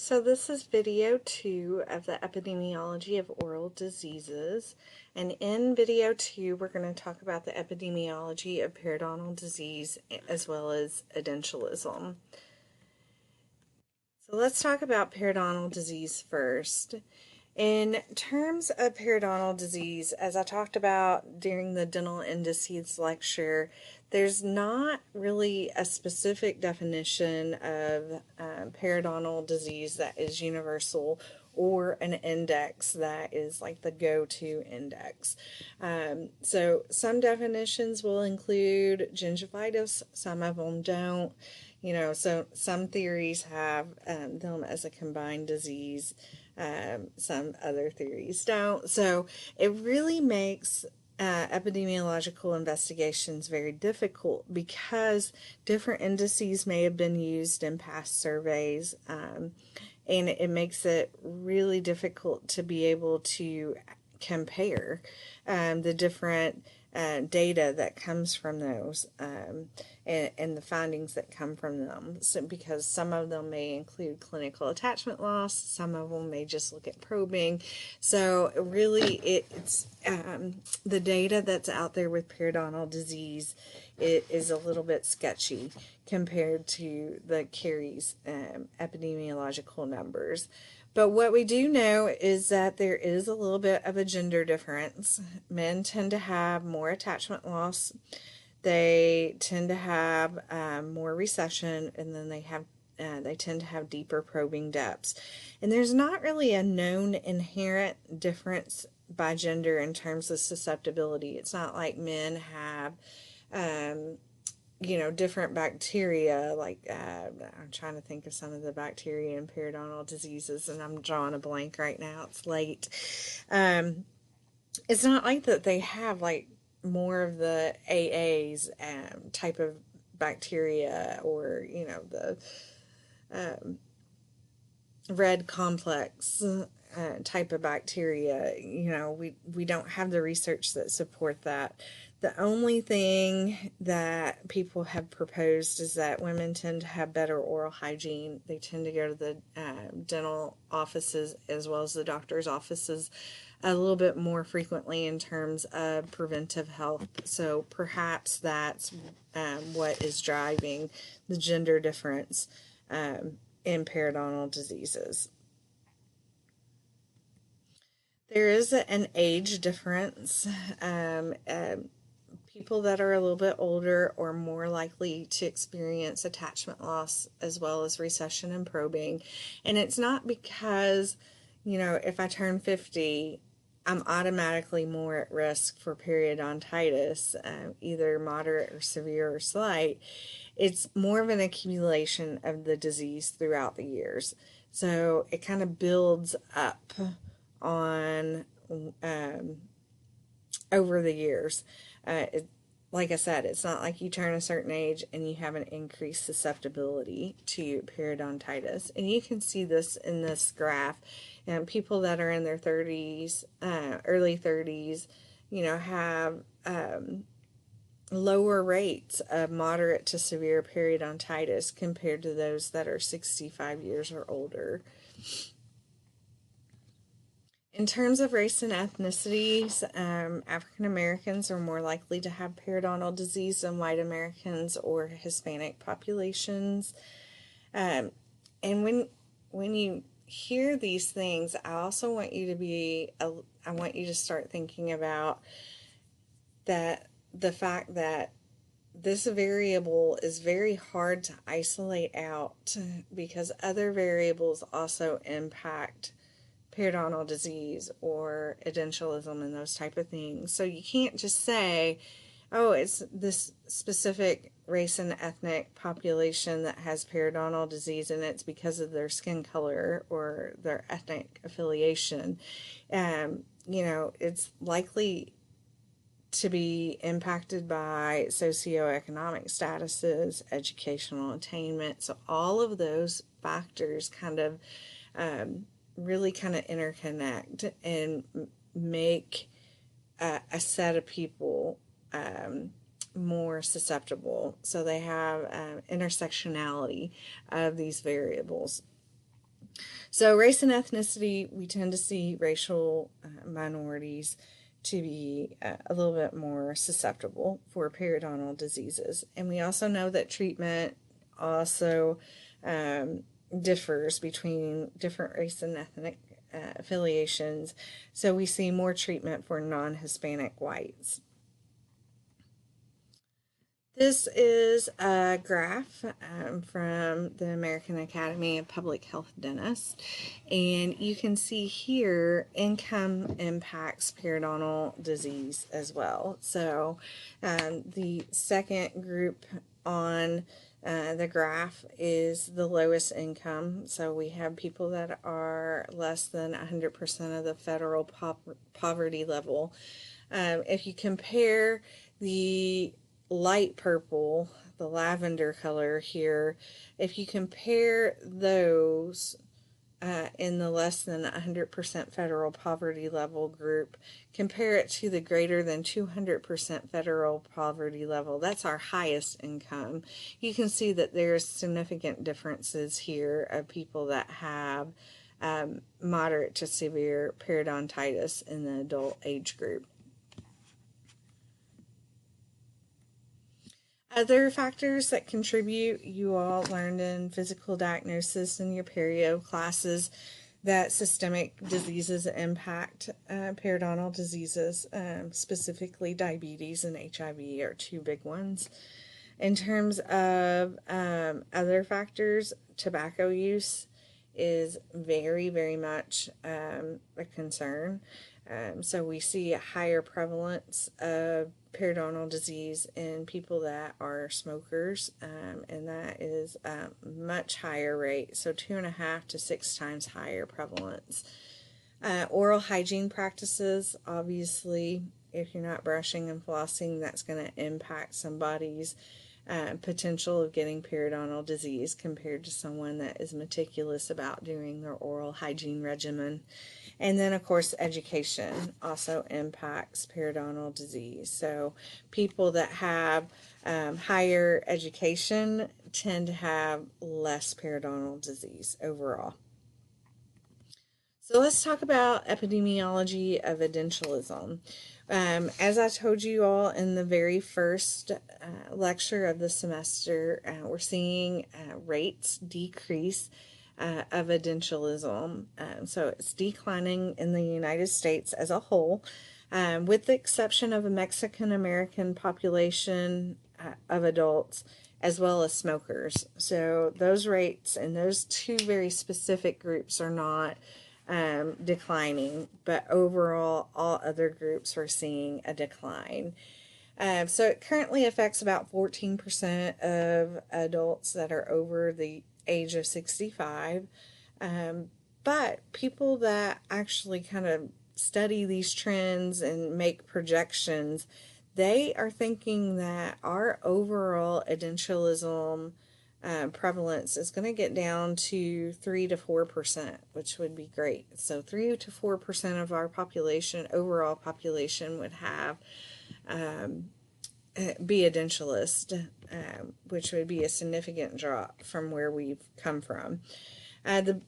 So this is video 2 of the Epidemiology of Oral Diseases. And in video 2, we're going to talk about the epidemiology of periodontal disease as well as edentialism. So let's talk about periodontal disease first. In terms of periodontal disease, as I talked about during the dental indices lecture, there's not really a specific definition of periodontal disease that is universal or an index that is like the go-to index. So some definitions will include gingivitis, some of them don't. So some theories have them as a combined disease. Some other theories don't. So it really makes epidemiological investigations very difficult because different indices may have been used in past surveys, and it makes it really difficult to be able to compare the different data that comes from those and the findings that come from them. So, because some of them may include clinical attachment loss, some of them may just look at probing. So really it's the data that's out there with periodontal disease, it is a little bit sketchy compared to the Carey's epidemiological numbers. But what we do know is that there is a little bit of a gender difference. Men tend to have more attachment loss. They tend to have more recession, and then they tend to have deeper probing depths. And there's not really a known inherent difference by gender in terms of susceptibility. It's not like men have different bacteria, like I'm trying to think of some of the bacteria in periodontal diseases, and I'm drawing a blank right now. It's late. It's not like that they have like more of the AAs type of bacteria, or the red complex type of bacteria. We don't have the research that support that. The only thing that people have proposed is that women tend to have better oral hygiene. They tend to go to the dental offices as well as the doctor's offices a little bit more frequently in terms of preventive health. So perhaps that's what is driving the gender difference in periodontal diseases. There is an age difference. People that are a little bit older are more likely to experience attachment loss as well as recession and probing. And it's not because, if I turn 50, I'm automatically more at risk for periodontitis, either moderate or severe or slight. It's more of an accumulation of the disease throughout the years. So it kind of builds up on over the years. Like I said, it's not like you turn a certain age and you have an increased susceptibility to periodontitis. And you can see this in this graph. People that are in their 30s, early 30s, have lower rates of moderate to severe periodontitis compared to those that are 65 years or older. In terms of race and ethnicities, African Americans are more likely to have periodontal disease than white Americans or Hispanic populations. And when you hear these things, I also want you to start thinking about that the fact that this variable is very hard to isolate out because other variables also impact periodontal disease or edentialism and those type of things. So you can't just say, oh, it's this specific race and ethnic population that has periodontal disease and it's because of their skin color or their ethnic affiliation. It's likely to be impacted by socioeconomic statuses, educational attainment. So all of those factors kind of really kind of interconnect and make a set of people more susceptible. So they have intersectionality of these variables. So race and ethnicity, we tend to see racial minorities to be a little bit more susceptible for periodontal diseases. And we also know that treatment also um, differs between different race and ethnic affiliations. So we see more treatment for non-Hispanic whites. This is a graph from the American Academy of Public Health Dentists, and you can see here income impacts periodontal disease as well. So the second group on the graph is the lowest income. So we have people that are less than 100% of the federal poverty level. If you compare the light purple, the lavender color here, if you compare those in the less than 100% federal poverty level group, compare it to the greater than 200% federal poverty level, that's our highest income. You can see that there's significant differences here of people that have moderate to severe periodontitis in the adult age group. Other factors that contribute, you all learned in physical diagnosis in your perio classes that systemic diseases impact periodontal diseases, specifically diabetes and HIV are two big ones. In terms of other factors, tobacco use is very, very much a concern. So we see a higher prevalence of periodontal disease in people that are smokers, and that is a much higher rate, so 2.5 to 6 times higher prevalence. Oral hygiene practices, obviously, if you're not brushing and flossing, that's going to impact somebody's potential of getting periodontal disease compared to someone that is meticulous about doing their oral hygiene regimen. And then, of course, education also impacts periodontal disease. So people that have higher education tend to have less periodontal disease overall. So let's talk about epidemiology of edentulosome. As I told you all in the very first lecture of the semester, we're seeing rates decrease of edentulosome. So it's declining in the United States as a whole, with the exception of a Mexican American population of adults as well as smokers. So those rates in those two very specific groups are not declining, but overall, all other groups are seeing a decline. So it currently affects about 14% of adults that are over the age of 65. But people that actually kind of study these trends and make projections, they are thinking that our overall edentulosome prevalence is going to get down to 3 to 4%, which would be great. So 3 to 4% of our population, overall population, would have be edentulous, which would be a significant drop from where we've come from. The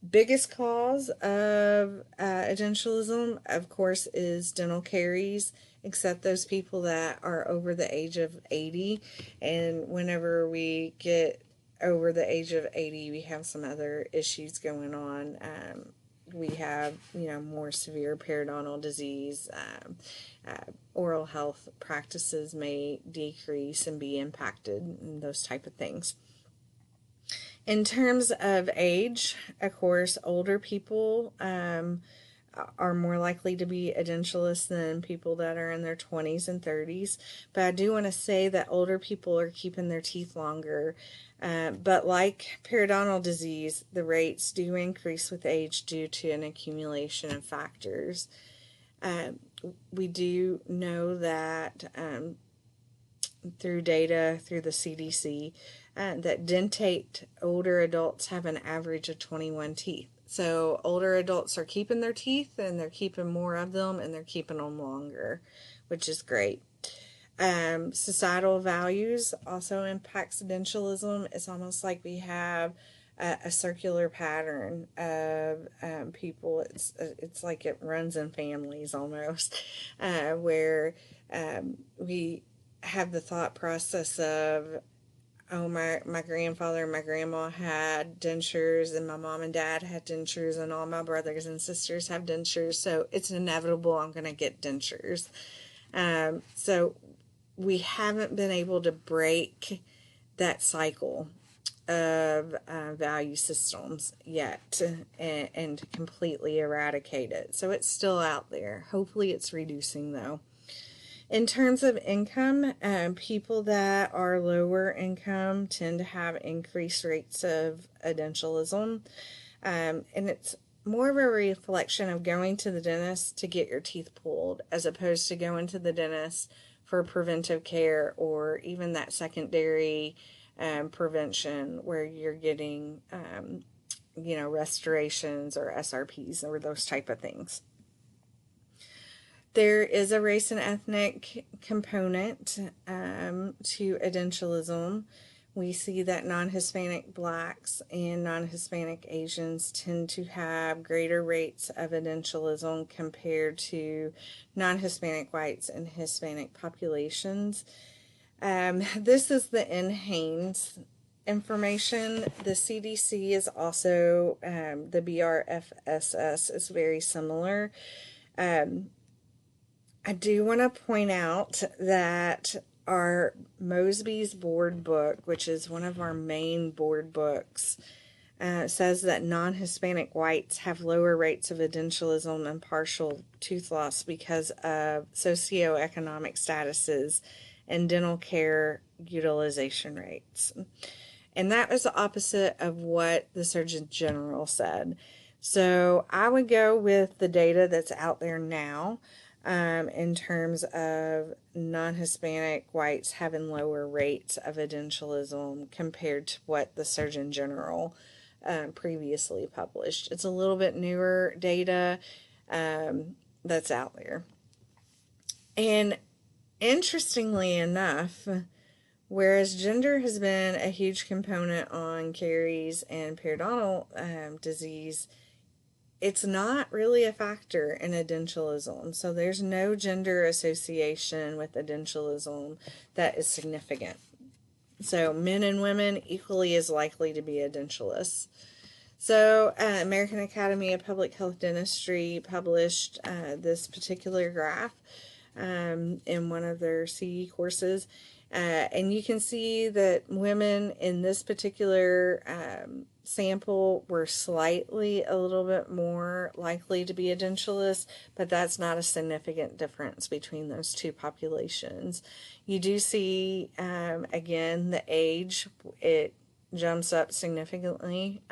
biggest cause of edentulosome, of course, is dental caries, except those people that are over the age of 80. And whenever we get over the age of 80, we have some other issues going on. We have, more severe periodontal disease. Oral health practices may decrease and be impacted, and those type of things. In terms of age, of course, older people are more likely to be edentulous than people that are in their 20s and 30s. But I do want to say that older people are keeping their teeth longer. But like periodontal disease, the rates do increase with age due to an accumulation of factors. We do know that through data through the CDC, that dentate older adults have an average of 21 teeth. So older adults are keeping their teeth, and they're keeping more of them, and they're keeping them longer, which is great. Societal values also impacts edentulosome. It's almost like we have a circular pattern of people. It's like it runs in families almost, where we have the thought process of, oh, my grandfather and my grandma had dentures, and my mom and dad had dentures, and all my brothers and sisters have dentures, so it's inevitable I'm going to get dentures. So we haven't been able to break that cycle of value systems yet, and completely eradicate it. So it's still out there. Hopefully it's reducing, though. In terms of income, people that are lower income tend to have increased rates of edentialism. And it's more of a reflection of going to the dentist to get your teeth pulled, as opposed to going to the dentist for preventive care, or even that secondary prevention where you're getting, restorations or SRPs or those type of things. There is a race and ethnic component to edentialism. We see that non-Hispanic blacks and non-Hispanic Asians tend to have greater rates of edentialism compared to non-Hispanic whites and Hispanic populations. This is the NHANES information. The CDC is also, the BRFSS is very similar. I do want to point out that our Mosby's board book, which is one of our main board books, says that non-Hispanic whites have lower rates of edentialism and partial tooth loss because of socioeconomic statuses and dental care utilization rates. And that was the opposite of what the Surgeon General said. So I would go with the data that's out there now. In terms of non-Hispanic whites having lower rates of edentialism compared to what the Surgeon General previously published. It's a little bit newer data that's out there. And interestingly enough, whereas gender has been a huge component on caries and periodontal disease, it's not really a factor in edentialism. So there's no gender association with edentialism that is significant. So men and women equally as likely to be edentulous. So American Academy of Public Health Dentistry published this particular graph in one of their CE courses. And you can see that women in this particular sample were slightly a little bit more likely to be edentulous, but that's not a significant difference between those two populations. You do see, again, the age, it jumps up significantly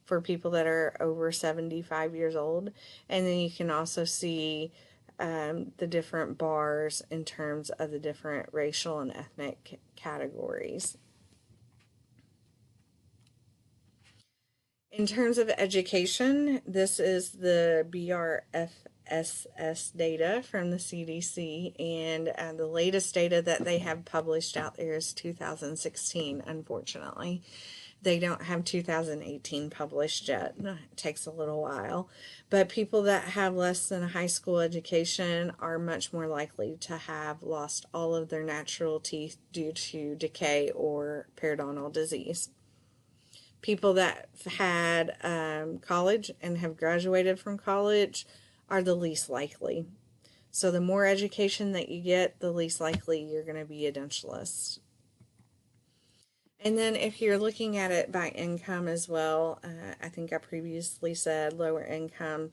for people that are over 75 years old. And then you can also see the different bars in terms of the different racial and ethnic categories. In terms of education, this is the BRFSS data from the CDC, and the latest data that they have published out there is 2016, unfortunately. They don't have 2018 published yet. It takes a little while. But people that have less than a high school education are much more likely to have lost all of their natural teeth due to decay or periodontal disease. People that have had college and have graduated from college are the least likely. So the more education that you get, the least likely you're going to be edentulous. And then if you're looking at it by income as well, I think I previously said lower income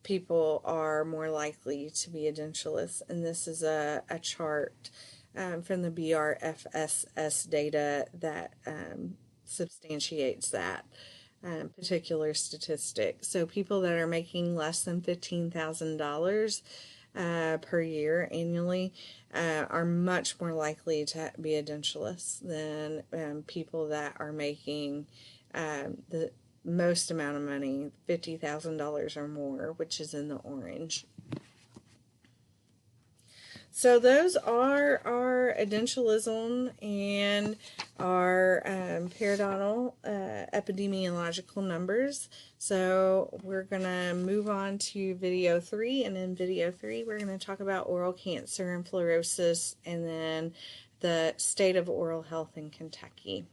people are more likely to be edentulous. And this is a chart from the BRFSS data that substantiates that particular statistic. So people that are making less than $15,000 per year annually are much more likely to be edentulous than people that are making the most amount of money, $50,000 or more, which is in the orange. So those are our edentialism and our periodontal epidemiological numbers. So we're going to move on to video 3, and in video 3 we're going to talk about oral cancer and fluorosis, and then the state of oral health in Kentucky.